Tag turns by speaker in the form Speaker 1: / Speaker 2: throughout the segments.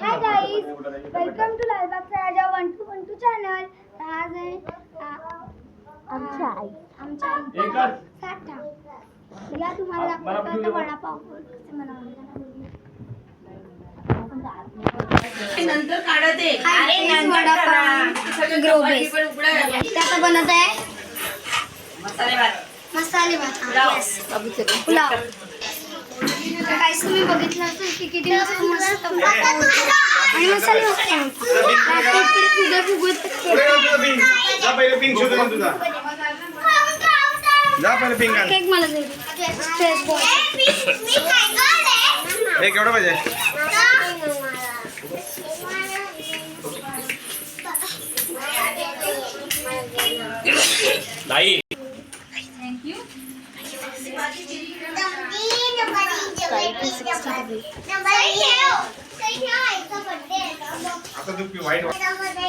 Speaker 1: Hi guys, welcome to लालबागचा राजा 1212 channel. आज आहे आमच्या आईचा साठा. या तुम्हाला दाखवतो वडापाव कसे बनवतात.
Speaker 2: नंतर काढत आहे.
Speaker 1: अरे वडापाव ग्रोबेस त्याचा बनत आहे मसाले भात पुलाव. काहीच तुम्ही बघितलं असेल की किती मस्त आणि मसाले केक मला स्ट्रेस बॉल
Speaker 3: केवढं पाहिजे नाही.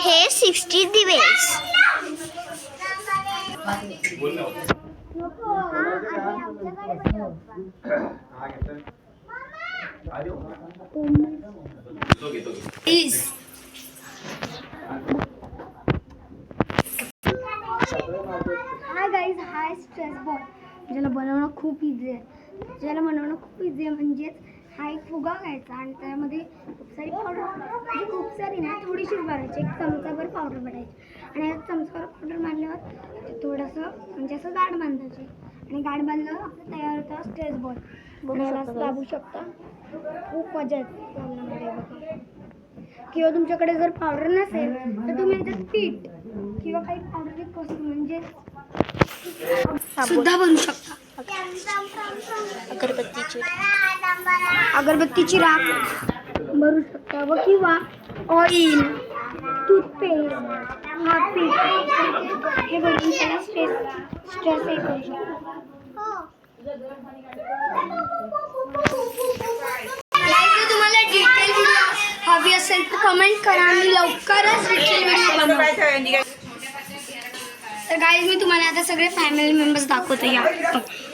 Speaker 1: हे 60 दिवस हाय गाईज, हाय स्ट्रेस बॉल ज्याला बनवणं खूप इझी आहे. म्हणजेच हा एक फुगा घ्यायचा आणि त्यामध्ये खूप सारी पावडर, म्हणजे खूप सारी ना थोडीशीच भरायची. एक चमचाभर पावडर भरायची आणि एक चमचाभर पावडर मारल्यावर ते थोडंसं म्हणजे असं गाठ बांधायची आणि गाठ बांधल्यावर आपलं तयार होतं स्ट्रेस बॉल. बनायला दाबू शकता. खूप मजा येते लावण्यामध्ये बघा. किंवा तुमच्याकडे जर पावडर नसेल तर तुम्ही याच्यात पीठ किंवा काही पावडर वस्तू म्हणजे सुद्धा बनवू शकता. अगरबत्तीची राख भरू शकता व किंवा ऑइल, टूथपेस्ट, हार्पिक हे भरून त्याला स्ट्रेस हे करू शकता. तुम्हाला डिटेल व्हिडिओ हवी असेल तर कमेंट करा. मी लवकरच डिटेल व्हिडिओ बनवू. तर गाईज मी तुम्हाला आता सगळे फॅमिली मेंबर्स दाखवते. या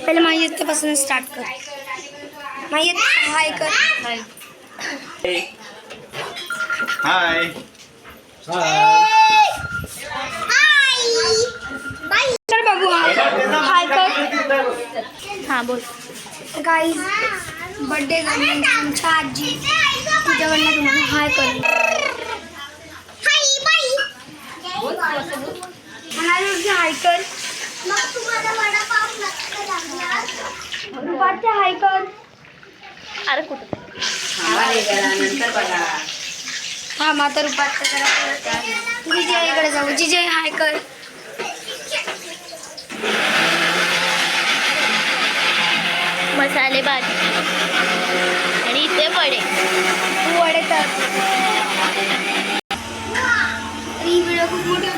Speaker 1: पहिले माहितीपासून स्टार्ट कर. माहिती हाय कर.
Speaker 3: हाय
Speaker 1: तर बाबू हाय कर. हां बोल. गाईज बर्थडे गर्ल आमच्या आजी तुझ्याकडनं तुम्हाला हाय कर. हाय कर. रुपारच्या हाय कर. अरे कुठं हा माता रुपारच्या जरा जिजे आईकडे जाऊ. जिजे हाय कर.
Speaker 4: मसाले भात आणि इथे वडे.
Speaker 1: तू वडे तर ही व्हिडिओ खूप मोठी